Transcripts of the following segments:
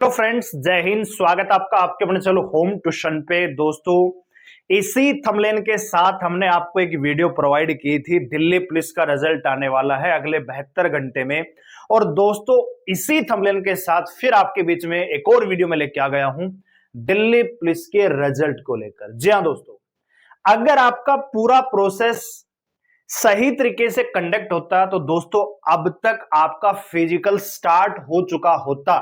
तो फ्रेंड्स, जय हिंद। स्वागत आपका आपके अपने चलो होम ट्यूशन पे। दोस्तों, इसी थंबनेल के साथ हमने आपको एक वीडियो प्रोवाइड की थी। दिल्ली पुलिस का रिजल्ट आने वाला है अगले 72 घंटे में। और दोस्तों, इसी थंबनेल के साथ फिर आपके बीच में एक और वीडियो में लेके आ गया हूं दिल्ली पुलिस के रिजल्ट को लेकर। जी हां दोस्तों, अगर आपका पूरा प्रोसेस सही तरीके से कंडक्ट होता तो दोस्तों अब तक आपका फिजिकल स्टार्ट हो चुका होता।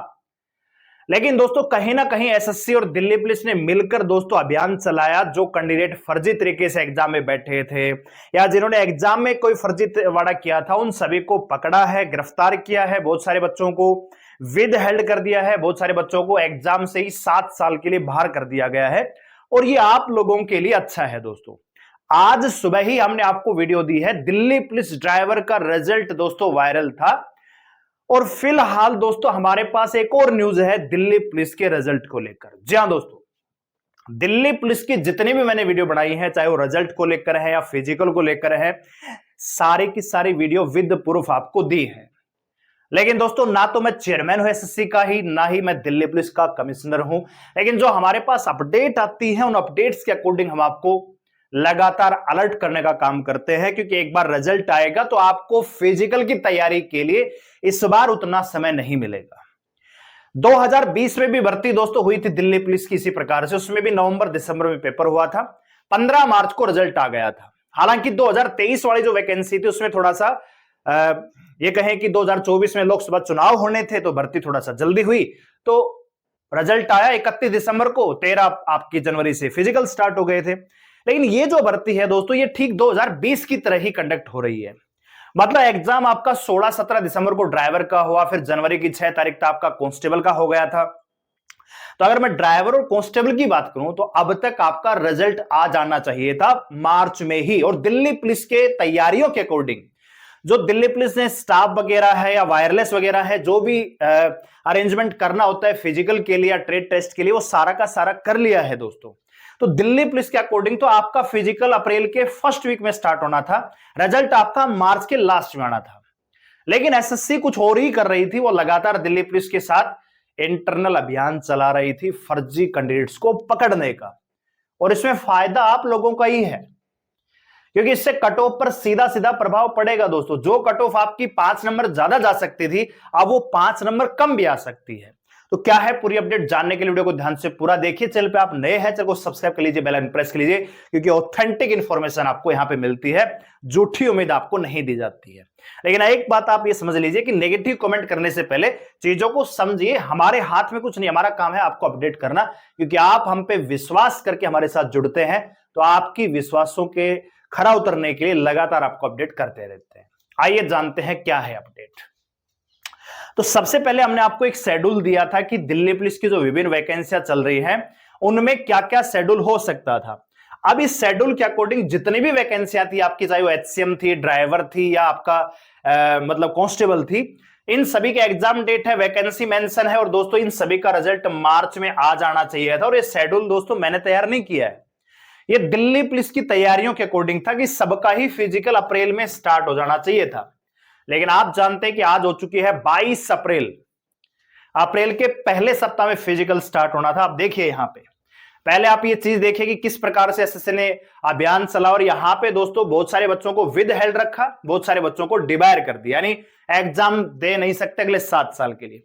लेकिन दोस्तों, कहीं ना कहीं एसएससी और दिल्ली पुलिस ने मिलकर दोस्तों अभियान चलाया। जो कैंडिडेट फर्जी तरीके से एग्जाम में बैठे थे या जिन्होंने एग्जाम में कोई फर्जी वाड़ा किया था, उन सभी को पकड़ा है, गिरफ्तार किया है। बहुत सारे बच्चों को विद हेल्ड कर दिया है। बहुत सारे बच्चों को एग्जाम से ही 7 साल के लिए बाहर कर दिया गया है। और ये आप लोगों के लिए अच्छा है दोस्तों। आज सुबह ही हमने आपको वीडियो दी है। दिल्ली पुलिस ड्राइवर का रिजल्ट दोस्तों वायरल था। और फिलहाल दोस्तों हमारे पास एक और न्यूज है दिल्ली पुलिस के रिजल्ट को लेकर। जी हां दोस्तों, दिल्ली पुलिस की जितनी भी मैंने वीडियो बनाई है, चाहे वो रिजल्ट को लेकर है या फिजिकल को लेकर है, सारी की सारी वीडियो विद प्रूफ आपको दी है। लेकिन दोस्तों, ना तो मैं चेयरमैन हूं एसएससी का ही, ना ही मैं दिल्ली पुलिस का कमिश्नर हूं। लेकिन जो हमारे पास अपडेट आती है, उन अपडेट्स के अकॉर्डिंग हम आपको लगातार अलर्ट करने का काम करते हैं। क्योंकि एक बार रिजल्ट आएगा तो आपको फिजिकल की तैयारी के लिए इस बार उतना समय नहीं मिलेगा। 2020 में भी भर्ती दोस्तों हुई थी दिल्ली पुलिस की इसी प्रकार से। उसमें भी नवंबर दिसंबर में पेपर हुआ था। 15 मार्च को रिजल्ट आ गया था। हालांकि 2023 वाली जो वैकेंसी थी उसमें थोड़ा सा ये कहें कि 2024 में लोकसभा चुनाव होने थे तो भर्ती थोड़ा सा जल्दी हुई। तो रिजल्ट आया 31 दिसंबर को, 13 आपकी जनवरी से फिजिकल स्टार्ट हो गए थे। लेकिन ये जो भर्ती है दोस्तों, ये ठीक 2020 की तरह ही कंडक्ट हो रही है। मतलब एग्जाम आपका 16-17 दिसंबर को ड्राइवर का हुआ, फिर जनवरी की 6 तारीख तक आपका कांस्टेबल का हो गया था। तो अगर मैं ड्राइवर और कांस्टेबल की बात करूं तो अब तक आपका रिजल्ट आ जाना चाहिए था मार्च में ही। और दिल्ली पुलिस के तैयारियों के अकॉर्डिंग जो दिल्ली पुलिस ने स्टाफ वगैरह है या वायरलेस वगैरह है, जो भी अरेंजमेंट करना होता है फिजिकल के लिए या ट्रेड टेस्ट के लिए, वो सारा का सारा कर लिया है दोस्तों। तो दिल्ली पुलिस के अकॉर्डिंग तो आपका फिजिकल अप्रैल के फर्स्ट वीक में स्टार्ट होना था, रिजल्ट आपका मार्च के लास्ट में आना था। लेकिन एसएससी कुछ और ही कर रही थी। वो लगातार दिल्ली पुलिस के साथ इंटरनल अभियान चला रही थी फर्जी कैंडिडेट्स को पकड़ने का। और इसमें फायदा आप लोगों का ही है, क्योंकि इससे कट ऑफ पर सीधा सीधा प्रभाव पड़ेगा दोस्तों। जो कट ऑफ आपकी 5 नंबर ज्यादा जा सकती थी, अब वो 5 नंबर कम भी आ सकती है। तो क्या है पूरी अपडेट जानने के लिए वीडियो को ध्यान से पूरा देखिए। चैनल पे आप नए हैं, चैनल को सब्सक्राइब कर लीजिए, बेल आइकन प्रेस कर लीजिए, क्योंकि ऑथेंटिक इंफॉर्मेशन आपको यहां पे मिलती है, झूठी उम्मीद आपको नहीं दी जाती है। लेकिन एक बात आप ये समझ लीजिए कि नेगेटिव कमेंट करने से पहले चीजों को समझिए। हमारे हाथ में कुछ नहीं, हमारा काम है आपको अपडेट करना। क्योंकि आप हम पे विश्वास करके हमारे साथ जुड़ते हैं, तो आपकी विश्वासों के खरा उतरने के लिए लगातार आपको अपडेट करते रहते हैं। आइए जानते हैं क्या है अपडेट। तो सबसे पहले हमने आपको एक शेड्यूल दिया था कि दिल्ली पुलिस की जो विभिन्न वैकेंसियां चल रही हैं, उनमें क्या क्या शेड्यूल हो सकता था। अब इस शेड्यूल के अकॉर्डिंग जितनी भी वैकेंसियां थी आपकी, चाहे वो एचसीएम थी, ड्राइवर थी या आपका मतलब कांस्टेबल थी, इन सभी के एग्जाम डेट है, वैकेंसी मेंशन है। और दोस्तों, इन सभी का रिजल्ट मार्च में आ जाना चाहिए था। और ये शेड्यूल दोस्तों मैंने तैयार नहीं किया है, ये दिल्ली पुलिस की तैयारियों के अकॉर्डिंग था कि सबका ही फिजिकल अप्रैल में स्टार्ट हो जाना चाहिए था। लेकिन आप जानते हैं कि आज हो चुकी है 22 अप्रैल। अप्रैल के पहले सप्ताह में फिजिकल स्टार्ट होना था। आप देखिए यहां पे, पहले आप ये चीज देखिए कि किस प्रकार से एसएससी ने अभियान चला। और यहां पे दोस्तों बहुत सारे बच्चों को विद हेल्ड रखा, बहुत सारे बच्चों को डिबायर कर दिया, यानी एग्जाम दे नहीं सकते अगले 7 साल के लिए।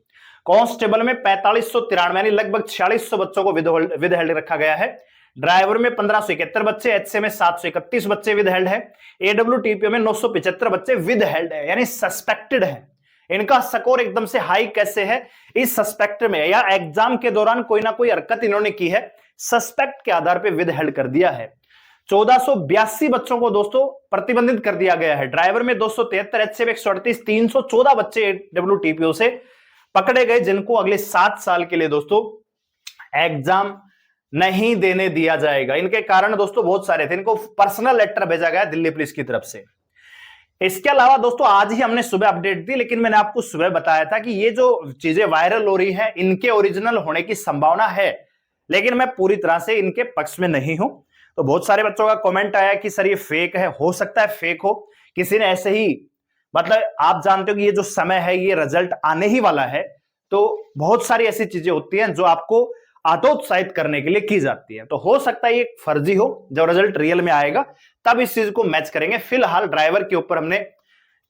कांस्टेबल में 4593 यानी लगभग 4600 बच्चों को विद हेल्ड रखा गया है। ड्राइवर में 1571 बच्चे, एचसी में 731 बच्चे विद हेल्ड है। एडब्ल्यूटीपीओ में 975 बच्चे विद हेल्ड है, यानी सस्पेक्टेड है। इनका स्कोर एकदम से हाई कैसे है? इस सस्पेक्ट में या एग्जाम के दौरान कोई ना कोई हरकत इन्होंने की है, सस्पेक्ट के आधार पर विद हेल्ड कर दिया है। 1482 बच्चों को दोस्तों प्रतिबंधित कर दिया गया है। ड्राइवर में 273, एचसी में 138, 314 बच्चे एडब्ल्यूटीपीओ से पकड़े गए, जिनको अगले 7 साल के लिए दोस्तों एग्जाम नहीं देने दिया जाएगा। इनके कारण दोस्तों बहुत सारे थे, इनको पर्सनल लेटर भेजा गया दिल्ली पुलिस की तरफ से। इसके अलावा दोस्तों आज ही हमने सुबह अपडेट दी, लेकिन मैंने आपको सुबह बताया था कि ये जो चीजें वायरल हो रही हैं, इनके ओरिजिनल होने की संभावना है, लेकिन मैं पूरी तरह से इनके पक्ष में नहीं हूं। तो बहुत सारे बच्चों का कमेंट आया कि सर ये फेक है। हो सकता है फेक हो, किसी ने ऐसे ही, मतलब आप जानते हो कि ये जो समय है ये रिजल्ट आने ही वाला है, तो बहुत सारी ऐसी चीजें होती हैं जो आपको आत्मोत्साहित करने के लिए की जाती है। तो हो सकता है ये फर्जी हो, जब रिजल्ट रियल में आएगा तब इस चीज को मैच करेंगे। फिलहाल ड्राइवर के ऊपर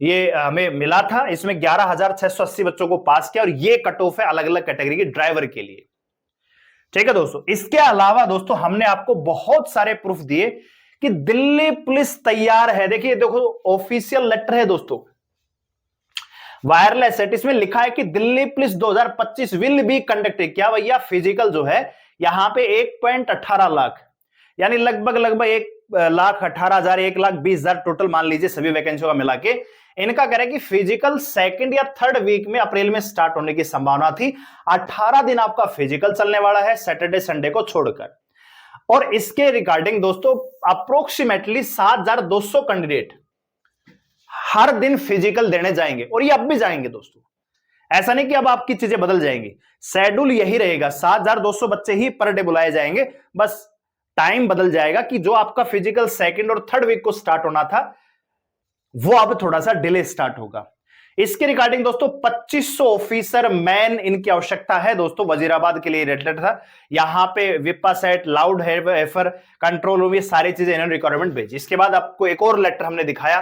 ये हमें मिला था, इसमें 11,680 बच्चों को पास किया और ये कट ऑफ है अलग अलग कैटेगरी के ड्राइवर के लिए। ठीक है दोस्तों, इसके अलावा दोस्तों हमने आपको बहुत सारे प्रूफ दिए कि दिल्ली पुलिस तैयार है। देखिए देखो, ऑफिशियल लेटर है दोस्तों, वायरलेस सेट, इसमें लिखा है कि Delhi police 2025 will be conducted. क्या भैया, फिजिकल जो है यहां पे 1.18 लाख यानी लगभग 1,18,000 1,20,000 टोटल मान लीजिए सभी वैकेंसियों का मिला के। इनका कह रहा है कि फिजिकल सेकंड या थर्ड वीक में अप्रैल में स्टार्ट होने की संभावना थी। 18 दिन आपका फिजिकल चलने वाला है, सैटरडे संडे को छोड़कर। और इसके रिगार्डिंग दोस्तों अप्रोक्सीमेटली 7,200 कैंडिडेट हर दिन फिजिकल देने जाएंगे, और ये अब भी जाएंगे दोस्तों। ऐसा नहीं कि अब आपकी चीजें बदल जाएंगी, शेड्यूल यही रहेगा, 7,200 बच्चे ही पर डे बुलाए जाएंगे, बस टाइम बदल जाएगा कि जो आपका फिजिकल सेकंड और थर्ड वीक को स्टार्ट होना था वो अब थोड़ा सा डिले स्टार्ट होगा। इसके रिगार्डिंग दोस्तों 2500 ऑफिसर मैन इनकी आवश्यकता है दोस्तों। वजीराबाद के लिए रेड लेटर था, यहां पे विपा set, loud hailer, control room, ये सारी चीजें इन्होंने रिक्वायरमेंट भेजी। इसके बाद आपको एक और लेटर हमने दिखाया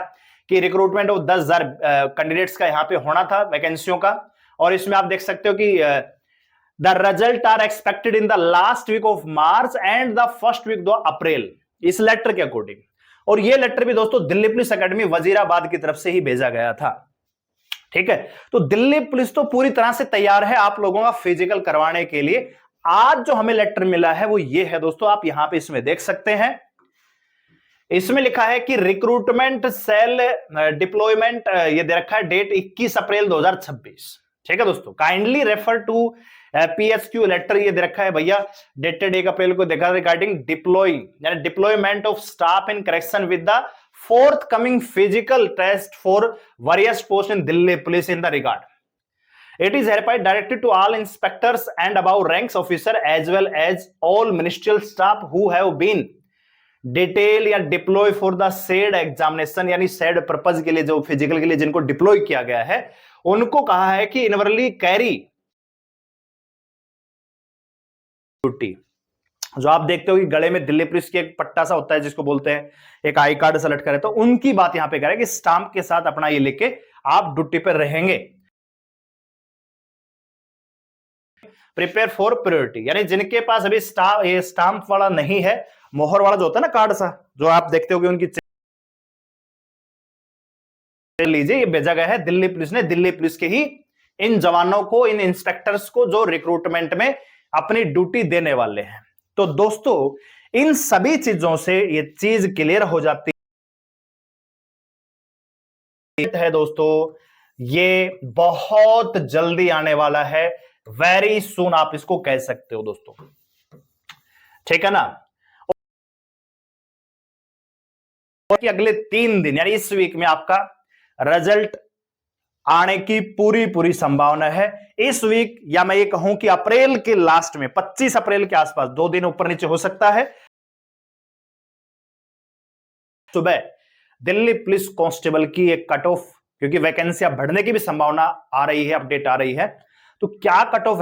कि रिक्रूटमेंट ऑफ 10,000 कैंडिडेट्स का यहां पे होना था वैकेंसियों का, और इसमें आप देख सकते हो कि the result are expected in the last week of March and the first week of April, इस लेटर के अकॉर्डिंग। और ये लेटर भी दोस्तों दिल्ली पुलिस एकेडमी वजीराबाद की तरफ से ही भेजा गया था। ठीक है, तो दिल्ली पुलिस तो पूरी तरह से तैयार है आप लोगों का फिजिकल करवाने के लिए। आज जो हमें लेटर मिला है वो ये है दोस्तों, आप यहां पे इसमें देख सकते हैं। इसमें लिखा है कि रिक्रूटमेंट सेल डिप्लॉयमेंट, ये दे रखा है डेट 21 अप्रैल 2026। ठीक है दोस्तों, kindly refer to PSQ letter, ये दे रखा है भैया, डेटेड 1 अप्रैल को देखा, रिगार्डिंग यानी deployment of staff in correction with the forthcoming physical test for various post in Delhi police in the regard. It is hereby directed to all inspectors and above ranks officer as well as all ministerial staff who have been detail या deploy for the said examination, यानी said purpose के लिए जो physical के लिए जिनको deploy किया गया है उनको कहा है कि इनवरली कैरी ड्यूटी। जो आप देखते हो कि गले में दिल्ली पुलिस की एक पट्टा सा होता है जिसको बोलते हैं, एक आई कार्ड सा लटका रहता है, तो उनकी बात यहां पे कह रहा है कि स्टाम्प के साथ अपना ये लेके आप ड्यूटी पर रहेंगे। प्रिपेयर फॉर प्रायोरिटी, यानी जिनके पास अभी स्टाम्प वाला नहीं है, मोहर वाला जो होता है ना कार्ड सा, जो आप देखते हो कि उनकी लीजिए, ये भेजा गया है दिल्ली पुलिस ने, दिल्ली पुलिस के ही इन जवानों को, इन इंस्पेक्टर्स को जो रिक्रूटमेंट में अपनी ड्यूटी देने वाले हैं। तो दोस्तों इन सभी चीजों से ये चीज क्लियर हो जाती है दोस्तों, ये बहुत जल्दी आने वाला है, वेरी सून आप इसको कह सकते हो दोस्तों। ठीक है ना, कि अगले 3 दिन यानी इस वीक में आपका रिजल्ट आने की पूरी संभावना है। इस वीक, या मैं ये कहूं कि अप्रैल के लास्ट में 25 अप्रैल के आसपास, 2 दिन ऊपर नीचे हो सकता है, सुबह दिल्ली पुलिस कांस्टेबल की एक कट ऑफ, क्योंकि वैकेंसियां बढ़ने की भी संभावना आ रही है, अपडेट आ रही है, तो क्या कट ऑफ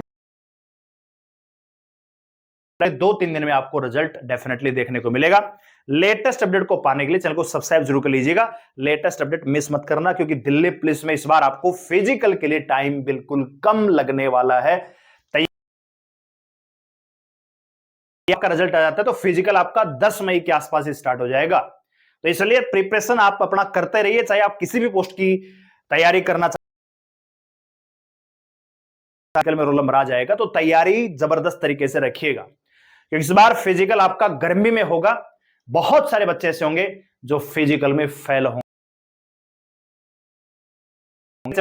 2-3 दिन में आपको रिजल्ट डेफिनेटली देखने को मिलेगा। लेटेस्ट अपडेट को पाने के लिए चैनल को सब्सक्राइब जरूर कर लीजिएगा, लेटेस्ट अपडेट मिस मत करना, क्योंकि दिल्ली पुलिस में इस बार आपको फिजिकल के लिए टाइम बिल्कुल कम लगने वाला है। आपका रिजल्ट आ जाता है तो फिजिकल आपका 10 मई के आसपास ही स्टार्ट हो जाएगा। तो इसलिए प्रिपरेशन आप अपना करते रहिए, चाहे आप किसी भी पोस्ट की तैयारी करना चाहे में रोल नंबर आ जाएगा, तो तैयारी जबरदस्त तरीके से रखिएगा, क्योंकि इस बार फिजिकल आपका गर्मी में होगा। बहुत सारे बच्चे ऐसे होंगे जो फिजिकल में फेल होंगे।